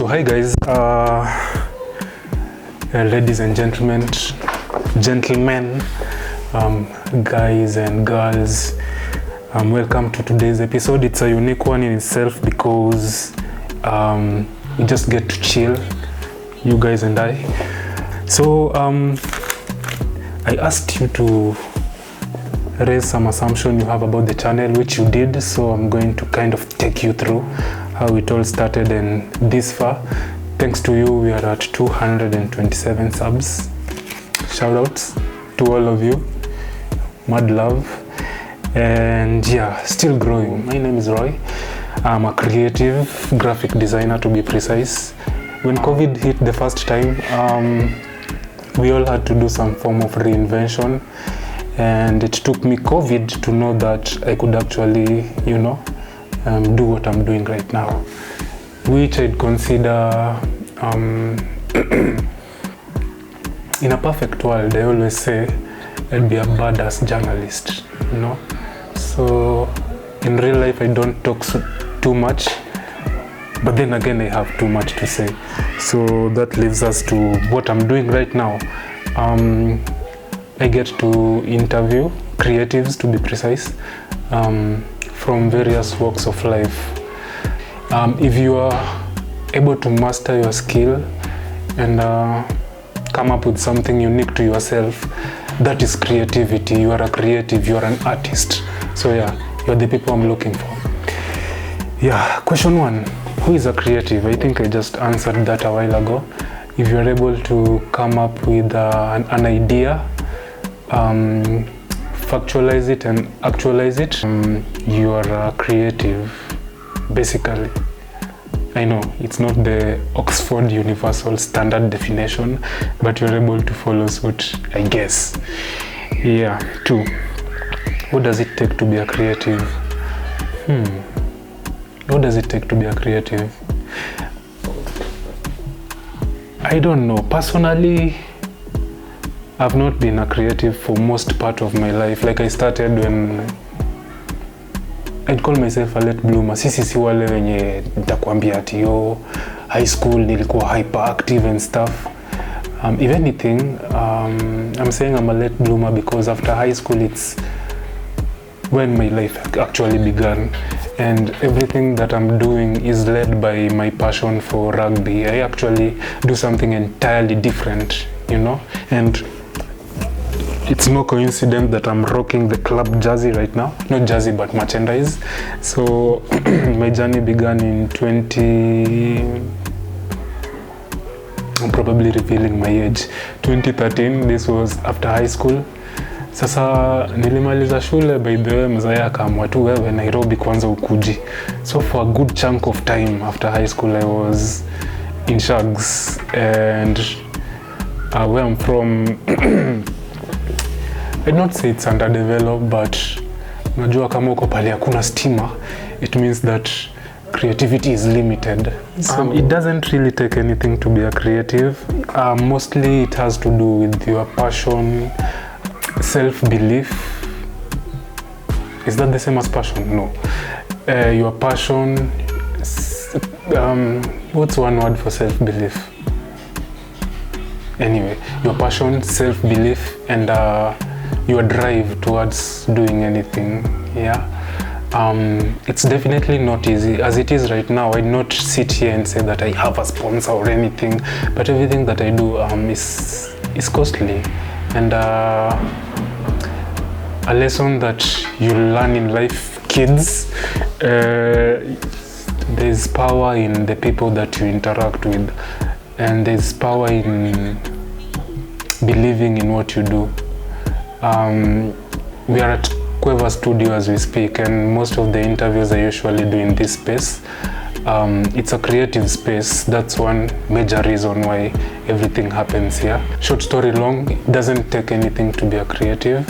So hi guys, ladies and gentlemen, guys and girls, welcome to today's episode. It's a unique one in itself because we just get to chill, you guys and I. So I asked you to raise some assumption you have about the channel, which you did, so I'm going to kind of take you through how it all started and this far. Thanks to you, we are at 227 subs. Shout outs to all of you, mad love. And yeah, still growing. My name is Roy. I'm a creative graphic designer, to be precise. When COVID hit the first time, we all had to do some form of reinvention, and it took me COVID to know that I could actually, do what I'm doing right now, which I'd consider in a perfect world. I always say I'd be a badass journalist, So in real life I don't talk too much, but then again I have too much to say. So that leaves us to what I'm doing right now. I get to interview creatives, to be precise, from various walks of life. If you are able to master your skill and come up with something unique to yourself, that is creativity. You are a creative, you are an artist. So yeah, you're the people I'm looking for. Yeah, question one, who is a creative? I think I just answered that a while ago. If you're able to come up with an idea, factualize it and actualize it, you are a creative, basically. I know it's not the Oxford Universal Standard definition, but you're able to follow suit, I guess. Yeah. Two, what does it take to be a creative? What does it take to be a creative? I don't know. Personally, I've not been a creative for most part of my life. Like I started when I'd call myself a late bloomer. Si wale wenye nitakwambia ati yo high school nilikuwa hyperactive and stuff. If anything, I'm saying I'm a late bloomer because after high school it's when my life actually began, and everything that I'm doing is led by my passion for rugby. I actually do something entirely different, and it's no coincidence that I'm rocking the club jersey right now. Not jersey, but merchandise. So my journey began in I'm probably revealing my age, 2013. This was after high school. Sasa nilimaliza shule, by the way, mzaya akaamua tu wewe Nairobi kwanza ukuji. So for a good chunk of time after high school I was in Shags, and where I'm from I'd not say it's underdeveloped, but unajua kama uko pale hakuna stima, it means that creativity is limited. So it doesn't really take anything to be a creative. Mostly it has to do with your passion, self-belief. Is that the same as passion? No. Your passion, what's one word for self-belief? Anyway, your passion, self-belief, and your drive towards doing anything. Yeah. It's definitely not easy. As it is right now, I'd not sit here and say that I have a sponsor or anything, but everything that I do is costly. And a lesson that you learn in life, kids, there's power in the people that you interact with, and there's power in believing in what you do. We are at Quiver Studio as we speak, and most of the interviews I usually do in this space, it's a creative space. That's one major reason why everything happens here. Short story long, it doesn't take anything to be a creative,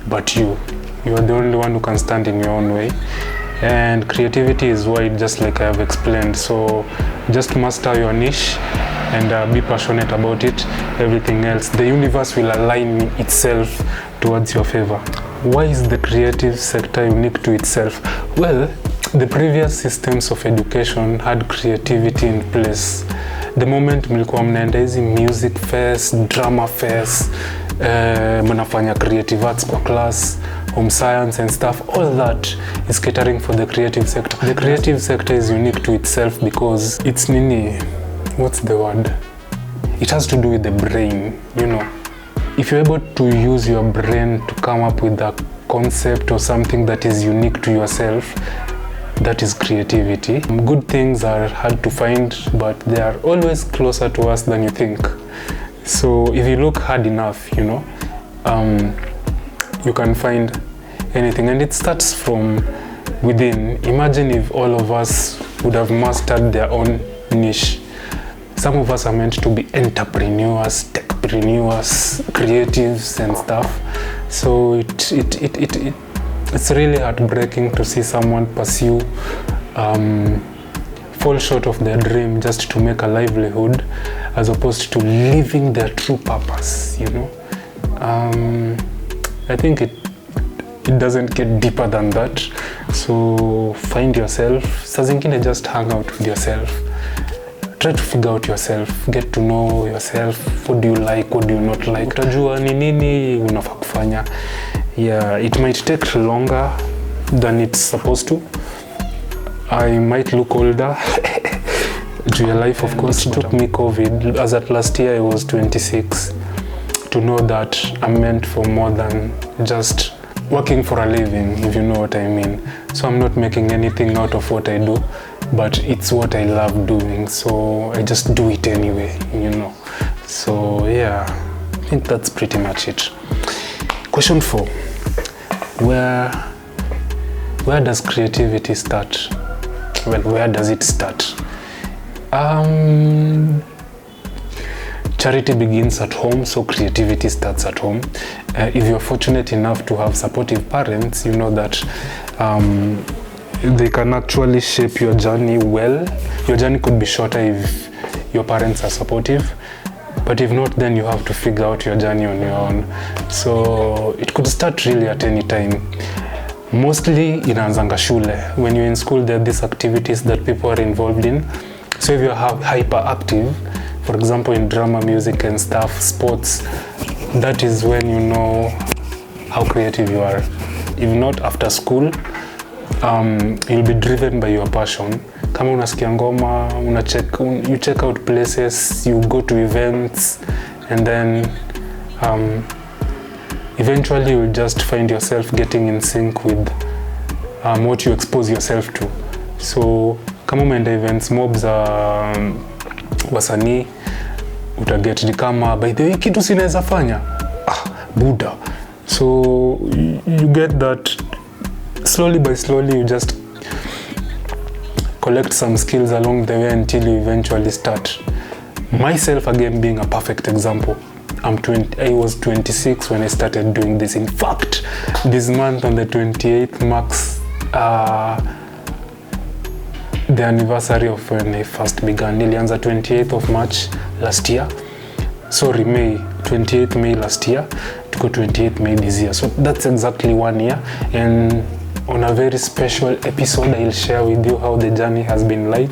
but you are the only one who can stand in your own way. And creativity is wide, just like I have explained. So just master your niche and be passionate about it. Everything else, the universe will align itself towards your favor. Why is the creative sector unique to itself? Well, the previous systems of education had creativity in place. The moment mlikuwa mnaenda hizi music fest, drama fest, mnafanya creative arts kwa class, home science and stuff, all that is catering for the creative sector. The creative sector is unique to itself because it's what's the word? It has to do with the brain, you know. If you're able to use your brain to come up with a concept or something that is unique to yourself, that is creativity. Good things are hard to find, but they are always closer to us than you think. So if you look hard enough, you know, you can find anything, and it starts from within. Imagine if all of us would have mastered their own niche. Some of us are meant to be entrepreneurs, techpreneurs, creatives and stuff. So it's really heartbreaking to see someone pursue, fall short of their dream just to make a livelihood, as opposed to living their true purpose, you know. I think it doesn't get deeper than that. So find yourself. Saa zingine just hang out with yourself. Try to figure out yourself, get to know yourself. What do you like, what do you not like? Utajua ni nini unafaa kufanya. Yeah, it might take longer than it's supposed to. I might look older. Your life, of course, took me COVID. As at last year, I was 26. To know that I'm meant for more than just working for a living, if you know what I mean. So I'm not making anything out of what I do, but it's what I love doing. So I just do it anyway, you know. So yeah, I think that's pretty much it. Question 4. Where does creativity start? Well, where does it start? Charity begins at home, so creativity starts at home. If you're fortunate enough to have supportive parents, you know that they can actually shape your journey well. Your journey could be shorter if your parents are supportive, but if not, then you have to figure out your journey on your own. So it could start really at any time. Mostly inaanzanga shule. When you're in school, there are these activities that people are involved in. So if you're hyperactive, for example in drama, music and stuff, sports, that is when you know how creative you are. If not, after school, you'll be driven by your passion. Kama unasikia ngoma, you check out places, you go to events, and then eventually you'll just find yourself getting in sync with what you expose yourself to. So kama umeenda events mobs wasanii, utaget ni kama by the way kitu sinaweza fanya buda. So you get that slowly by slowly, you just collect some skills along the way until you eventually start. Myself, again, being a perfect example. I was 26 when I started doing this. In fact, this month on the 28th marks the anniversary of when I first began. Nilianza 28th of March last year. Sorry, 28th May last year to go 28th May this year. So that's exactly 1 year. And on a very special episode, I'll share with you how the journey has been like.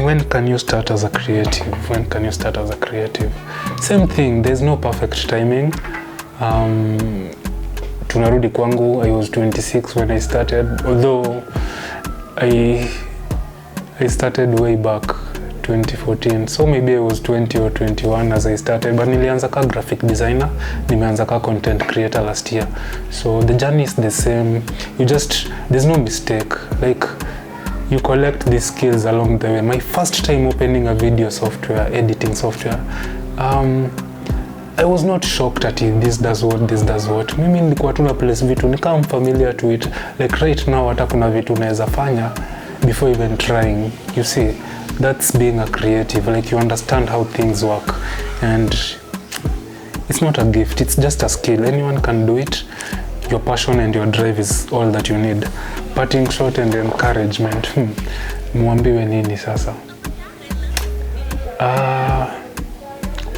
When can you start as a creative? When can you start as a creative? Same thing, there's no perfect timing. Tunarudi kwangu, I was 26 when I started, although I started way back 2014, so maybe I was 20 or 21 as I started, but nilianza ka graphic designer, nimeanza ka content creator last year. So the journey is the same. There's no mistake. Like, you collect these skills along the way. My first time opening a video software, editing software, I was not shocked at it. This does what. Mimi nilikuwa tu na place vitu, nikam familiar to it. Like right now, hata kuna vitu naweza fanya before even trying. You see, that's being a creative. Like, you understand how things work, and it's not a gift, it's just a skill. Anyone can do it. Your passion and your drive is all that you need. Parting shot and encouragement. Mwambiwe nini sasa?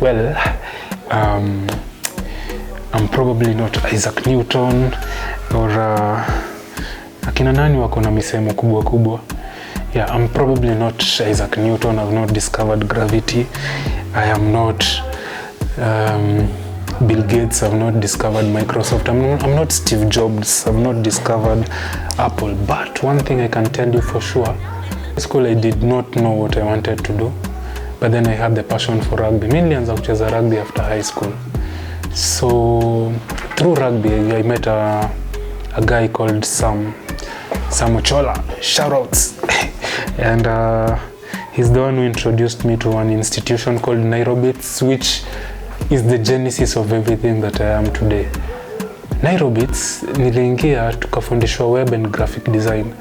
Well, I'm probably not Isaac Newton or akina nani wako na misemo kubwa kubwa. Yeah, I'm probably not Isaac Newton. I've not discovered gravity. I am not Bill Gates. I've not discovered Microsoft. I'm not Steve Jobs. I've not discovered Apple. But one thing I can tell you for sure, in school I did not know what I wanted to do. But then I had the passion for rugby. Nilianza kucheza rugby after high school. So through rugby I met a guy called Sam Ochola. Shoutouts. And he's the one who introduced me to an institution called Nairobits, which is the genesis of everything that I am today. Nairobits niliingia tukafundishwa web and graphic design.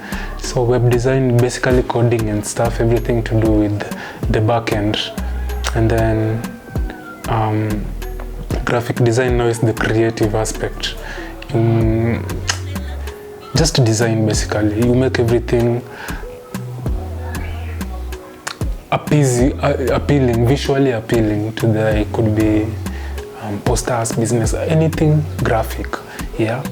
So web design, basically coding and stuff, everything to do with the back end. And then graphic design now is the creative aspect. Just design, basically. You make everything appealing, visually appealing to the, it could be posters, business, anything graphic. Yeah.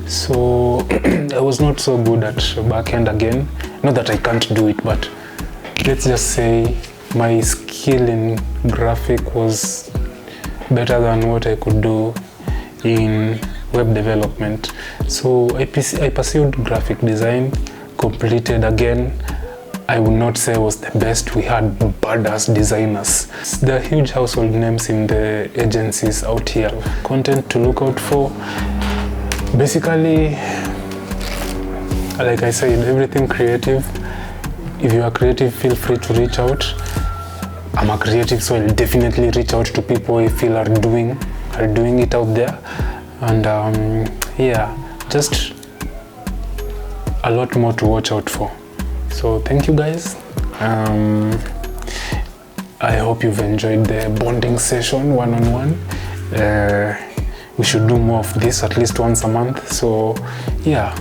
So I was not so good at back end again. Not that I can't do it, but let's just say my skill in graphic was better than what I could do in web development. So I pursued graphic design, completed again. I would not say I was the best. We had badass designers. There are huge household names in the agencies out here. Content to look out for. Basically, like I said, everything creative. If you are creative, feel free to reach out. I'm a creative, so I'll definitely reach out to people I feel are doing it out there. And yeah, just a lot more to watch out for. So thank you guys. I hope you've enjoyed the bonding session one-on-one. We should do more of this at least once a month. So yeah.